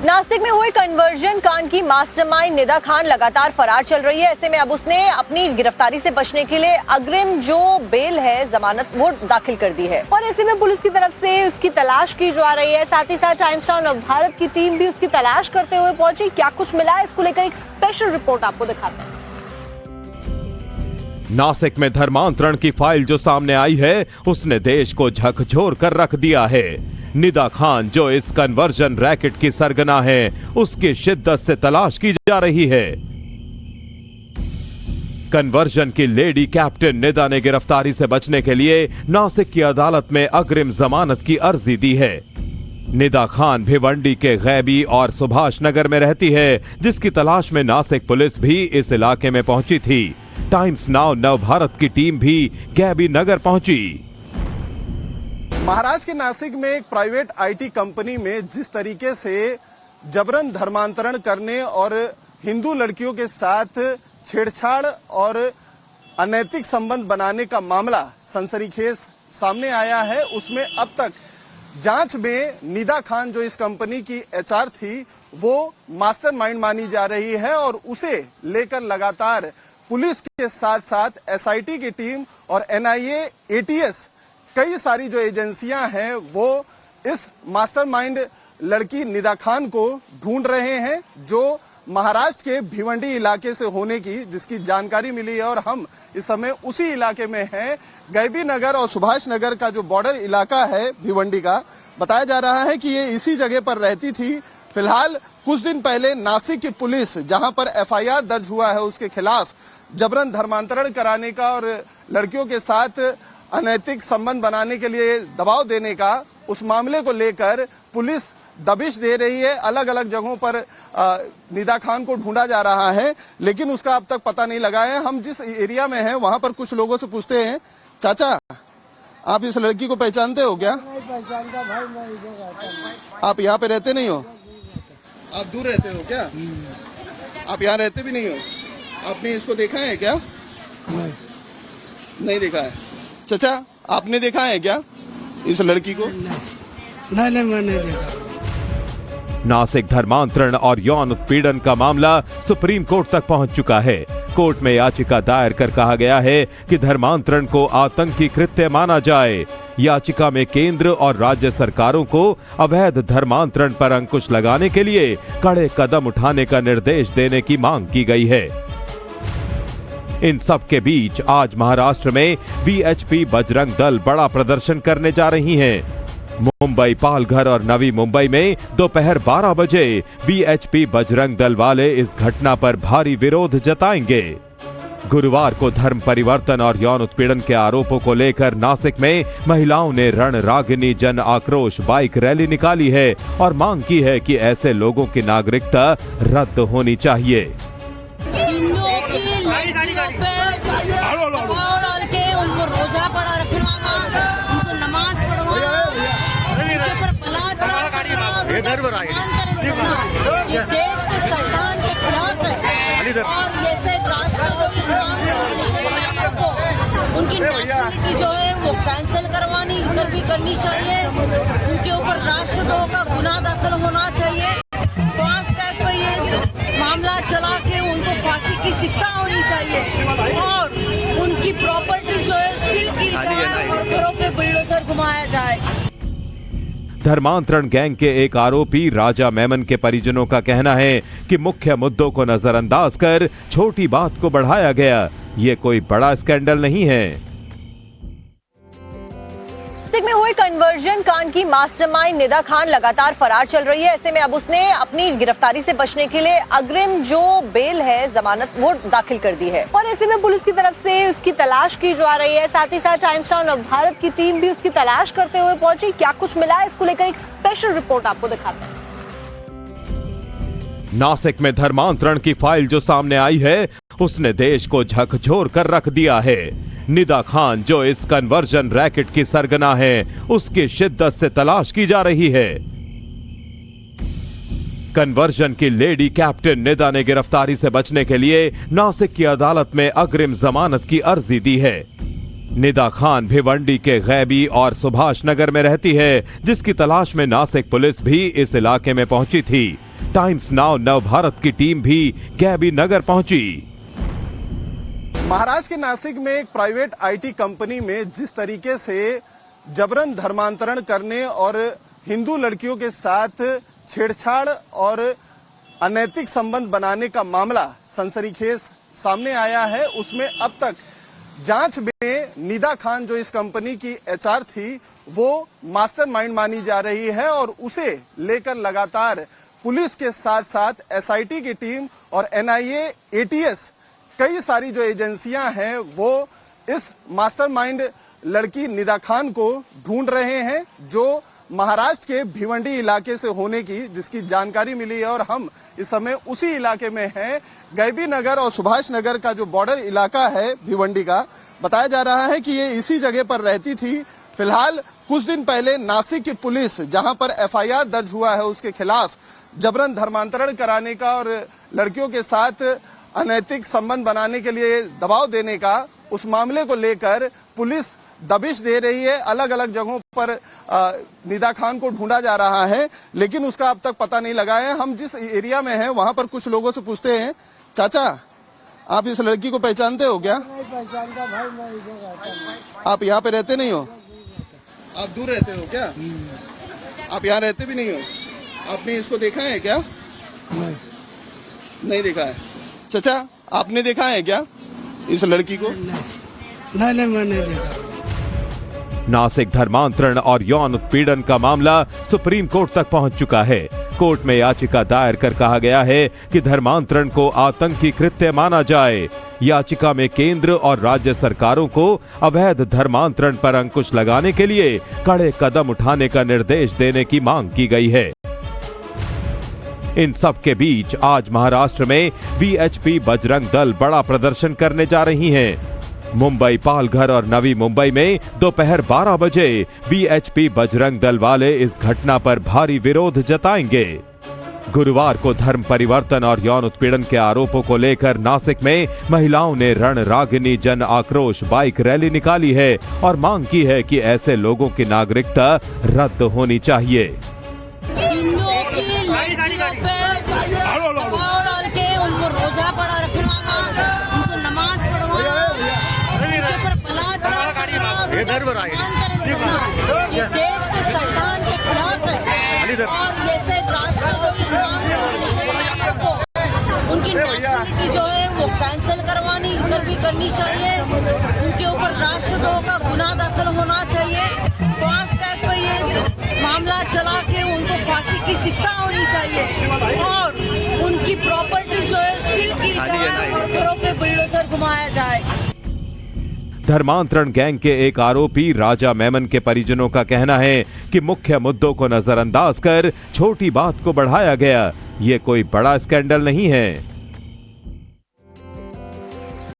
नासिक में हुए कन्वर्जन कांड की मास्टरमाइंड निदा खान लगातार फरार चल रही है। ऐसे में अब उसने अपनी गिरफ्तारी से बचने के लिए अग्रिम जो बेल है, जमानत, वो दाखिल कर दी है और ऐसे में पुलिस की तरफ से उसकी तलाश की जा रही है। साथ ही साथ टाइम्स नाउ नवभारत की टीम भी उसकी तलाश करते हुए पहुंची। क्या कुछ मिला है, इसको लेकर एक स्पेशल रिपोर्ट आपको दिखाते हैं। नासिक में धर्मांतरण की फाइल जो सामने आई है, उसने देश को झकझोर कर रख दिया है। निदा खान जो इस कन्वर्जन रैकेट की सरगना है, उसकी शिद्दत से तलाश की जा रही है। कन्वर्जन की लेडी कैप्टन निदा ने गिरफ्तारी से बचने के लिए नासिक की अदालत में अग्रिम जमानत की अर्जी दी है। निदा खान भिवंडी के गैबी और सुभाष नगर में रहती है, जिसकी तलाश में नासिक पुलिस भी इस इलाके में पहुंची थी। टाइम्स नाउ नवभारत की टीम भी गैबी नगर पहुंची। महाराष्ट्र के नासिक में एक प्राइवेट आईटी कंपनी में जिस तरीके से जबरन धर्मांतरण करने और हिंदू लड़कियों के साथ छेड़छाड़ और अनैतिक संबंध बनाने का मामला सनसनीखेज सामने आया है, उसमें अब तक जांच में निदा खान जो इस कंपनी की एचआर थी, वो मास्टरमाइंड मानी जा रही है और उसे लेकर लगातार पुलिस के साथ साथ एसआईटी की टीम और एनआईए, एटीएस, कई सारी जो एजेंसियां हैं वो इस मास्टरमाइंड लड़की निदा खान को ढूंढ रहे हैं, जो महाराष्ट्र के भिवंडी इलाके से होने की जिसकी जानकारी मिली है। और हम इस समय उसी इलाके में हैं। गैबी नगर और सुभाष नगर का जो बॉर्डर इलाका है भिवंडी का, बताया जा रहा है कि ये इसी जगह पर रहती थी। फिलहाल कुछ दिन पहले नासिक की पुलिस, जहां पर एफआईआर दर्ज हुआ है उसके खिलाफ जबरन धर्मांतरण कराने का और लड़कियों के साथ अनैतिक संबंध बनाने के लिए दबाव देने का, उस मामले को लेकर पुलिस दबिश दे रही है। अलग अलग जगहों पर निदा खान को ढूंढा जा रहा है, लेकिन उसका अब तक पता नहीं लगा है। हम जिस एरिया में हैं वहां पर कुछ लोगों से पूछते हैं। चाचा, आप इस लड़की को पहचानते हो क्या? नहीं पहचानता भाई, मैं इधर रहता हूं। आप यहाँ पे रहते नहीं हो? आप दूर रहते हो क्या? आप यहाँ रहते भी नहीं हो? आपने इसको देखा है क्या? नहीं देखा है। चाचा, आपने देखा है क्या इस लड़की को? नहीं, मैंने देखा। नासिक धर्मांतरण और यौन उत्पीड़न का मामला सुप्रीम कोर्ट तक पहुंच चुका है। कोर्ट में याचिका दायर कर कहा गया है कि धर्मांतरण को आतंकी कृत्य माना जाए। याचिका में केंद्र और राज्य सरकारों को अवैध धर्मांतरण पर अंकुश लगाने के लिए कड़े कदम उठाने का निर्देश देने की मांग की गई है। इन सब के बीच आज महाराष्ट्र में वीएचपी बजरंग दल बड़ा प्रदर्शन करने जा रही हैं। मुंबई, पालघर और नवी मुंबई में दोपहर 12 बजे वीएचपी बजरंग दल वाले इस घटना पर भारी विरोध जताएंगे। गुरुवार को धर्म परिवर्तन और यौन उत्पीड़न के आरोपों को लेकर नासिक में महिलाओं ने रणरागिनी जन आक्रोश बाइक रैली निकाली है और मांग की है कि ऐसे लोगों की नागरिकता रद्द होनी चाहिए। उनको रोजा पड़ा रखवाना, उनको नमाज पढ़वाना, उनके ऊपर बलात्कार करना, ये देश के संविधान के खिलाफ है और जैसे राष्ट्रद्रोही को उनकी नेशनलिटी जो है वो कैंसिल करवानी इधर भी करनी चाहिए। उनके ऊपर राष्ट्रद्रोह का गुनाह दाखिल होना चाहिए। फास्ट ट्रैक पे ये मामला चला के उनको फांसी की शिक्षा होनी चाहिए और उनकी प्रॉपर्टी जो है सील की जाए और घरों पे बुलडोजर घुमाया जाए। धर्मांतरण गैंग के एक आरोपी राजा मेमन के परिजनों का कहना है कि मुख्य मुद्दों को नजरअंदाज कर छोटी बात को बढ़ाया गया। ये कोई बड़ा स्कैंडल नहीं है। नासिक में हुए कन्वर्जन कांड की मास्टरमाइंड निदा खान लगातार फरार चल रही है। ऐसे में अब उसने अपनी गिरफ्तारी से बचने के लिए अग्रिम जो बेल है, जमानत, वो दाखिल कर दी है और ऐसे में पुलिस की तरफ से उसकी तलाश की जा रही है। साथ ही साथ टाइम्स नाउ नवभारत की टीम भी उसकी तलाश करते हुए पहुंची। क्या कुछ मिला है, इसको लेकर एक स्पेशल रिपोर्ट आपको दिखाते हैं। नासिक में धर्मांतरण की फाइल जो सामने आई है, उसने देश को झकझोर कर रख दिया है। निदा खान जो इस कन्वर्जन रैकेट की सरगना है, उसकी शिद्दत से तलाश की जा रही है। कन्वर्जन की लेडी कैप्टन निदा ने गिरफ्तारी से बचने के लिए नासिक की अदालत में अग्रिम जमानत की अर्जी दी है। निदा खान भिवंडी के गैबी और सुभाष नगर में रहती है, जिसकी तलाश में नासिक पुलिस भी इस इलाके में पहुंची थी। टाइम्स नाउ नवभारत की टीम भी गैबी नगर पहुंची। महाराष्ट्र के नासिक में एक प्राइवेट आईटी कंपनी में जिस तरीके से जबरन धर्मांतरण करने और हिंदू लड़कियों के साथ छेड़छाड़ और अनैतिक संबंध बनाने का मामला सनसनीखेज सामने आया है, उसमें अब तक जांच में निदा खान जो इस कंपनी की एचआर थी वो मास्टरमाइंड मानी जा रही है और उसे लेकर लगातार पुलिस के साथ साथ एसआईटी की टीम और एनआईए, एटीएस कई सारी जो एजेंसियां हैं वो इस मास्टरमाइंड लड़की निदा खान को ढूंढ रहे हैं, जो महाराष्ट्र के भिवंडी इलाके से होने की जिसकी जानकारी मिली है। और हम इस समय उसी इलाके में हैं। गैबी नगर और सुभाष नगर का जो बॉर्डर इलाका है भिवंडी का, बताया जा रहा है कि ये इसी जगह पर रहती थी। फिलहाल कुछ दिन पहले नासिक की पुलिस जहां पर एफआईआर दर्ज हुआ है उसके खिलाफ जबरन धर्मांतरण कराने का और लड़कियों के साथ अनैतिक संबंध बनाने के लिए दबाव देने का, उस मामले को लेकर पुलिस दबिश दे रही है। अलग अलग जगहों पर निदा खान को ढूंढा जा रहा है, लेकिन उसका अब तक पता नहीं लगा है। हम जिस एरिया में हैं वहां पर कुछ लोगों से पूछते हैं, चाचा आप इस लड़की को पहचानते हो क्या? नहीं पहचानता भाई, मैं इधर रहता हूँ। आप यहाँ पे रहते नहीं हो? आप दूर रहते हो क्या? आप यहाँ रहते भी नहीं हो? आपने इसको देखा है क्या? नहीं देखा है। चाचा आपने देखा है क्या इस लड़की को? नहीं मैंने देखा। नासिक धर्मांतरण और यौन उत्पीड़न का मामला सुप्रीम कोर्ट तक पहुंच चुका है। कोर्ट में याचिका दायर कर कहा गया है कि धर्मांतरण को आतंकी कृत्य माना जाए। याचिका में केंद्र और राज्य सरकारों को अवैध धर्मांतरण पर अंकुश लगाने के लिए कड़े कदम उठाने का निर्देश देने की मांग की गई है। इन सब के बीच आज महाराष्ट्र में वीएचपी बजरंग दल बड़ा प्रदर्शन करने जा रही हैं। मुंबई, पालघर और नवी मुंबई में दोपहर 12 बजे वीएचपी बजरंग दल वाले इस घटना पर भारी विरोध जताएंगे। गुरुवार को धर्म परिवर्तन और यौन उत्पीड़न के आरोपों को लेकर नासिक में महिलाओं ने रणरागिनी जन आक्रोश बाइक रैली निकाली है और मांग की है कि ऐसे लोगों की नागरिकता रद्द होनी चाहिए। हिंदुओं की लड़कियों पे दबाव डाल के उनको रोजा पड़ा रखवाना, उनको नमाज पढ़वाना, उनके ऊपर बलात्कार करना, ये देश के संविधान के खिलाफ है और ऐसे राष्ट्रद्रोही को उनकी नेशनलिटी जो है वो कैंसिल करनी चाहिए। उनके ऊपर राष्ट्रद्रोह का गुनाह दाखिल होना चाहिए। फास्ट ट्रैक पे ये मामला चला के उनको फांसी की शिक्षा होनी चाहिए और उनकी प्रॉपर्टी जो है सील की जाए और घरों पे बुलडोजर घुमाया जाए। धर्मांतरण गैंग के एक आरोपी राजा मेमन के परिजनों का कहना है कि मुख्य मुद्दों को नजरअंदाज कर छोटी बात को बढ़ाया गया। ये कोई बड़ा स्कैंडल नहीं है।